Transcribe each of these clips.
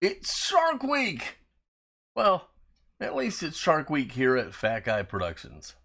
It's Shark Week! Well, at least it's Shark Week here at Fat Guy Productions.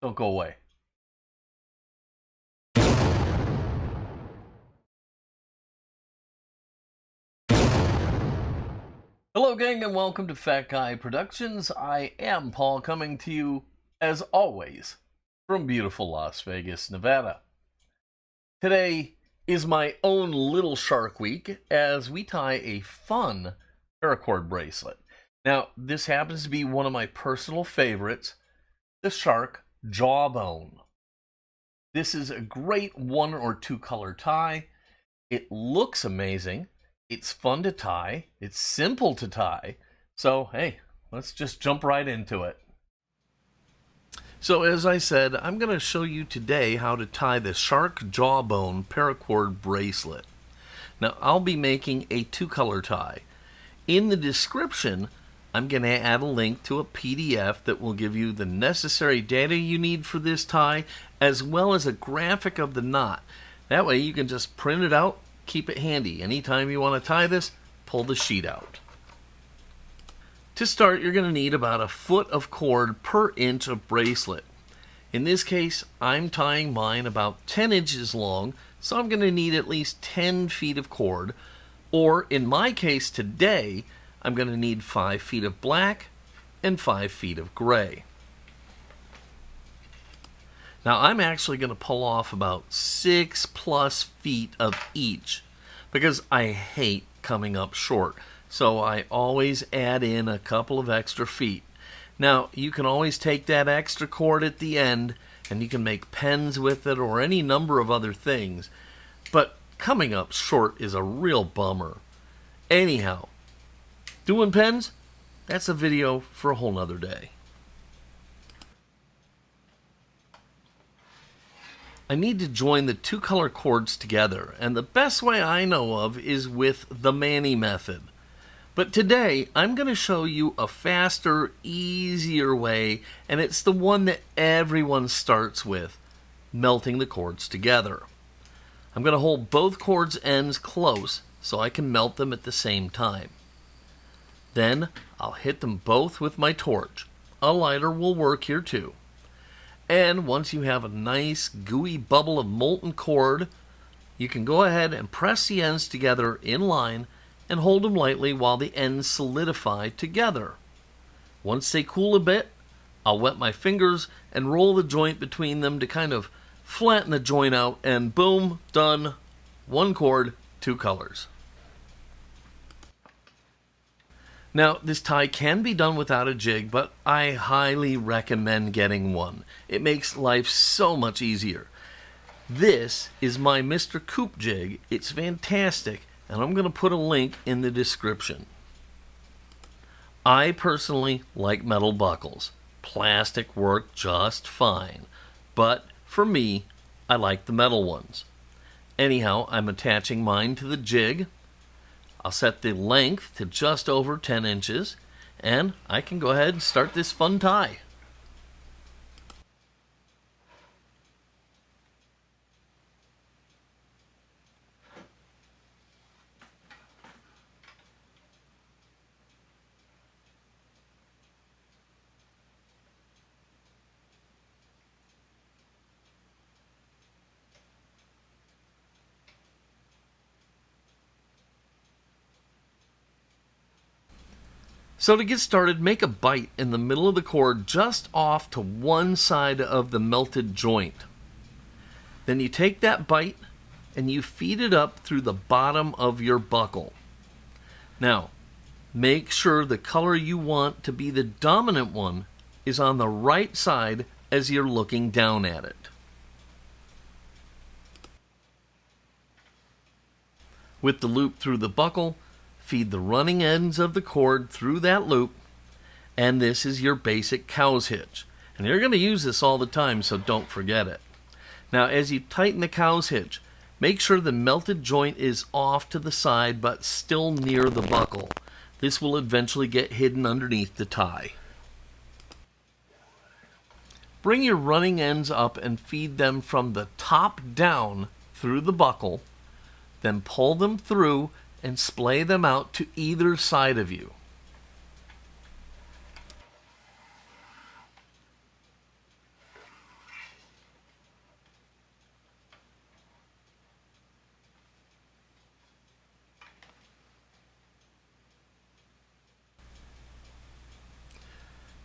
Don't go away. Hello, gang, and welcome to Fat Guy Productions. I am Paul, coming to you, as always, from beautiful Las Vegas, Nevada. Today is my own little Shark Week as we tie a fun paracord bracelet. Now, this happens to be one of my personal favorites, the Shark Jawbone. This is a great 1 or 2 color tie. It looks amazing. It's fun to tie. It's simple to tie. So, hey, let's just jump right into it. So, as I said, I'm going to show you today how to tie the Shark Jawbone Paracord Bracelet. Now, I'll be making a 2 color tie. In the description, I'm going to add a link to a PDF that will give you the necessary data you need for this tie, as well as a graphic of the knot. That way you can just print it out, keep it handy. Anytime you want to tie this, pull the sheet out. To start, you're going to need about 1 foot of cord per inch of bracelet. In this case, I'm tying mine about 10 inches long, so I'm going to need at least 10 feet of cord. Or, in my case today, I'm going to need 5 feet of black and 5 feet of gray. Now, I'm actually going to pull off about 6+ feet of each because I hate coming up short. So I always add in a couple of extra feet. Now, you can always take that extra cord at the end and you can make pens with it or any number of other things. But coming up short is a real bummer. Anyhow, doing pens? That's a video for a whole nother day. I need to join the 2 color cords together, and the best way I know of is with the Manny method. But today, I'm going to show you a faster, easier way, and it's the one that everyone starts with, melting the cords together. I'm going to hold both cords' ends close so I can melt them at the same time. Then, I'll hit them both with my torch. A lighter will work here too. And once you have a nice gooey bubble of molten cord, you can go ahead and press the ends together in line and hold them lightly while the ends solidify together. Once they cool a bit, I'll wet my fingers and roll the joint between them to kind of flatten the joint out, and boom, done. 1 cord, 2 colors. Now, this tie can be done without a jig, but I highly recommend getting one. It makes life so much easier. This is my Mr. Coop jig. It's fantastic, and I'm going to put a link in the description. I personally like metal buckles. Plastic work just fine, but for me, I like the metal ones. Anyhow, I'm attaching mine to the jig. I'll set the length to just over 10 inches, and I can go ahead and start this fun tie. So to get started, make a bite in the middle of the cord just off to one side of the melted joint. Then you take that bite and you feed it up through the bottom of your buckle. Now, make sure the color you want to be the dominant one is on the right side as you're looking down at it. With the loop through the buckle, feed the running ends of the cord through that loop, and this is your basic cow's hitch. And you're going to use this all the time, so don't forget it. Now, as you tighten the cow's hitch, make sure the melted joint is off to the side but still near the buckle. This will eventually get hidden underneath the tie. Bring your running ends up and feed them from the top down through the buckle, then pull them through and splay them out to either side of you.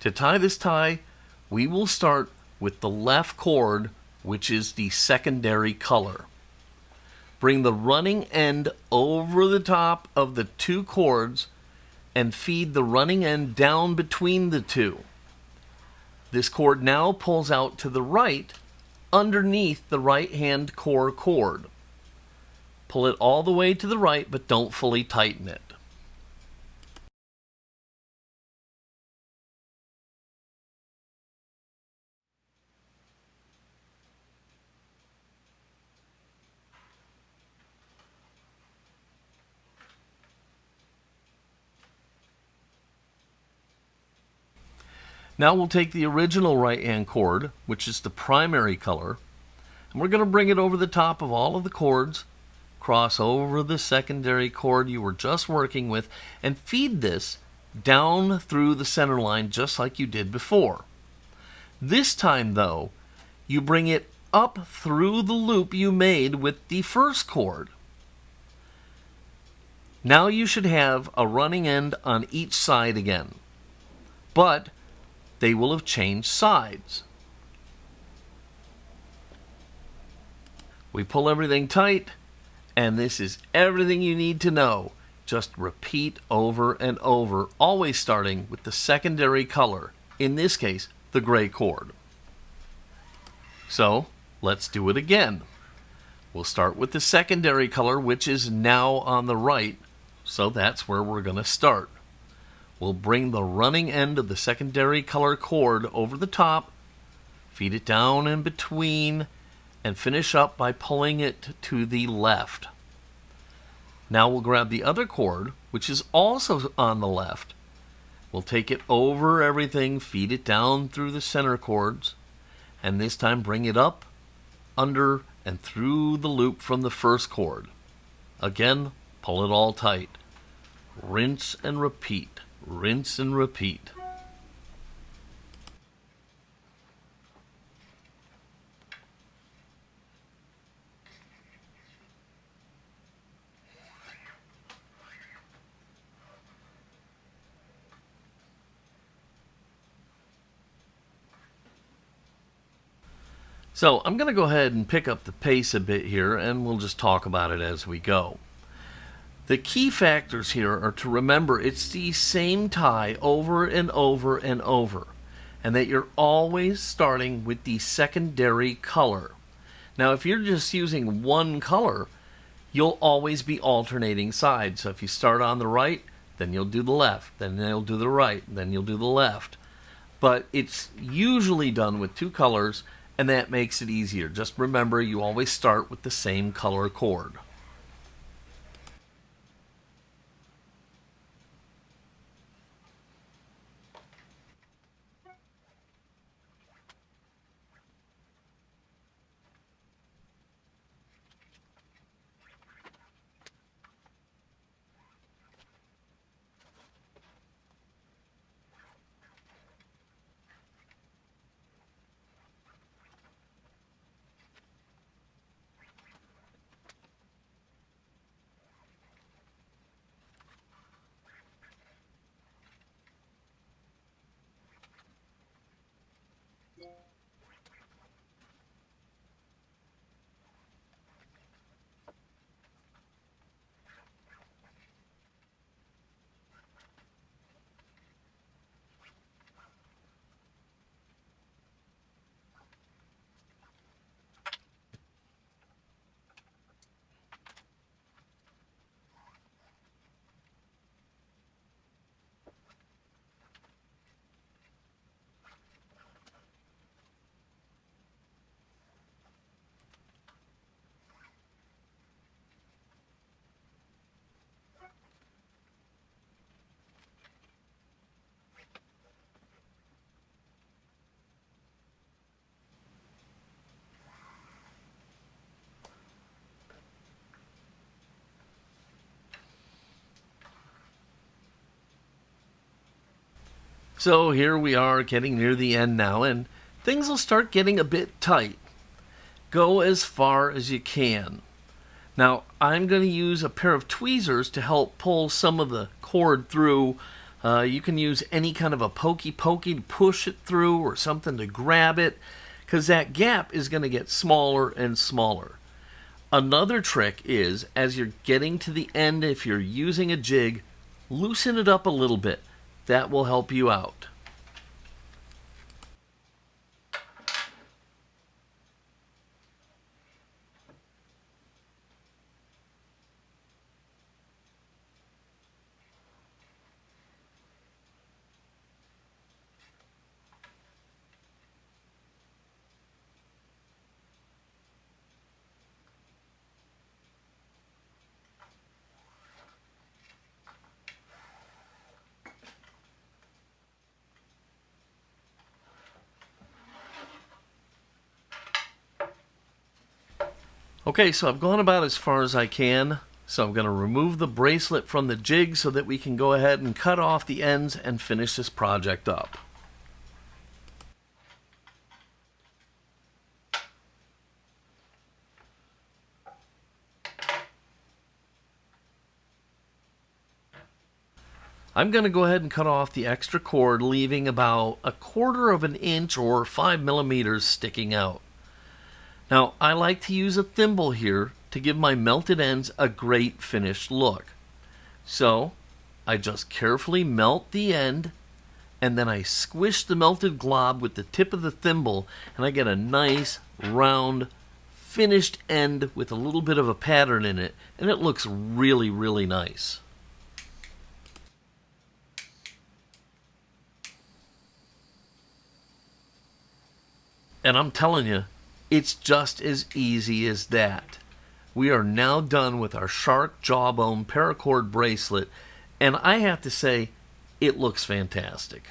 To tie this tie, we will start with the left cord, which is the secondary color. Bring the running end over the top of the two cords and feed the running end down between the two. This cord now pulls out to the right underneath the right-hand core cord. Pull it all the way to the right, but don't fully tighten it. Now we'll take the original right-hand cord, which is the primary color, and we're going to bring it over the top of all of the cords, cross over the secondary cord you were just working with, and feed this down through the center line just like you did before. This time, though, you bring it up through the loop you made with the first cord. Now you should have a running end on each side again, but they will have changed sides. We pull everything tight, and this is everything you need to know. Just repeat over and over, always starting with the secondary color, in this case, the gray cord. So, let's do it again. We'll start with the secondary color, which is now on the right, so that's where we're going to start. We'll bring the running end of the secondary color cord over the top, feed it down in between, and finish up by pulling it to the left. Now we'll grab the other cord, which is also on the left. We'll take it over everything, feed it down through the center cords, and this time bring it up, under, and through the loop from the first cord. Again, pull it all tight. Rinse and repeat. Rinse and repeat. So I'm going to go ahead and pick up the pace a bit here, and we'll just talk about it as we go. The key factors here are to remember it's the same tie over and over and over, and that you're always starting with the secondary color. Now, if you're just using one color, you'll always be alternating sides. So if you start on the right, then you'll do the left, then you'll do the right, then you'll do the left. But it's usually done with two colors, and that makes it easier. Just remember, you always start with the same color cord. So here we are getting near the end now, and things will start getting a bit tight. Go as far as you can. Now, I'm going to use a pair of tweezers to help pull some of the cord through. You can use any kind of a pokey to push it through or something to grab it, because that gap is going to get smaller and smaller. Another trick is, as you're getting to the end, if you're using a jig, loosen it up a little bit. That will help you out. Okay, so I've gone about as far as I can, so I'm going to remove the bracelet from the jig so that we can go ahead and cut off the ends and finish this project up. I'm going to go ahead and cut off the extra cord, leaving about 1/4 of an inch or 5 millimeters sticking out. Now, I like to use a thimble here to give my melted ends a great finished look. So, I just carefully melt the end, and then I squish the melted glob with the tip of the thimble, and I get a nice, round, finished end with a little bit of a pattern in it, and it looks really, really nice. And I'm telling you, it's just as easy as that. We are now done with our Shark Jawbone Paracord Bracelet, and I have to say, it looks fantastic.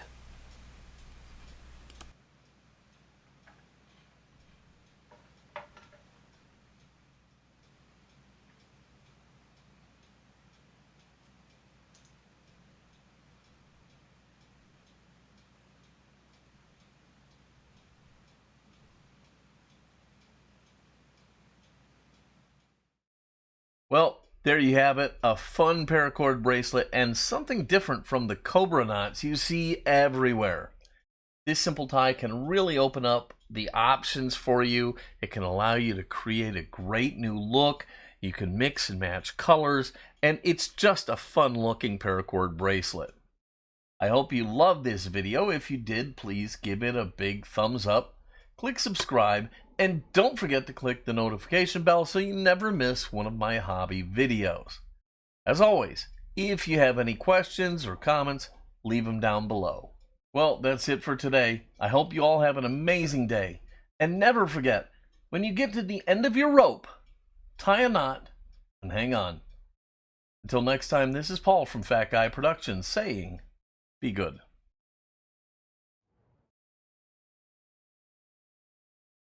Well, there you have it, a fun paracord bracelet and something different from the Cobra knots you see everywhere. This simple tie can really open up the options for you. It can allow you to create a great new look. You can mix and match colors, and it's just a fun looking paracord bracelet. I hope you loved this video. If you did, please give it a big thumbs up. Click subscribe, and don't forget to click the notification bell so you never miss one of my hobby videos. As always, if you have any questions or comments, leave them down below. Well, that's it for today. I hope you all have an amazing day. And never forget, when you get to the end of your rope, tie a knot and hang on. Until next time, this is Paul from Fat Guy Productions saying, be good.